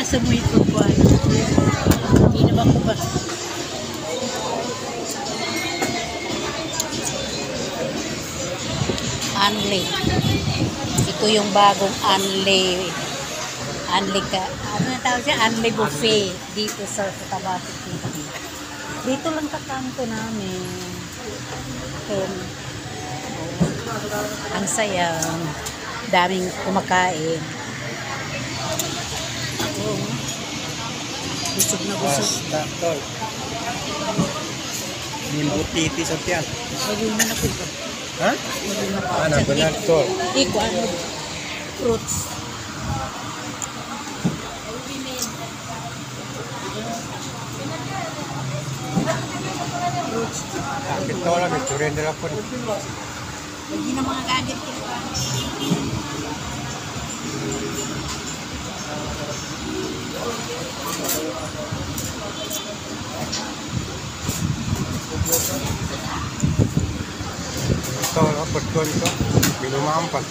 sa mo ito ko. Hindi naman ko ba. Anli. Ito yung bagong Anli. Anli ka. Ano na tawag siya? Anli buffet. Dito sa Cotabato City. Dito lang kakanto namin. Ang saya. Daming kumakain. Ako. Busog na busog. Tol. Nimbutiti sa tiyan. Ayun na ako ito. Ha? Ano ba na tol? Iko ano? Fruits. Ito lang, may surrender ako. Hindi na mga gadget ko. Ito, pagkon ito. Binumampat.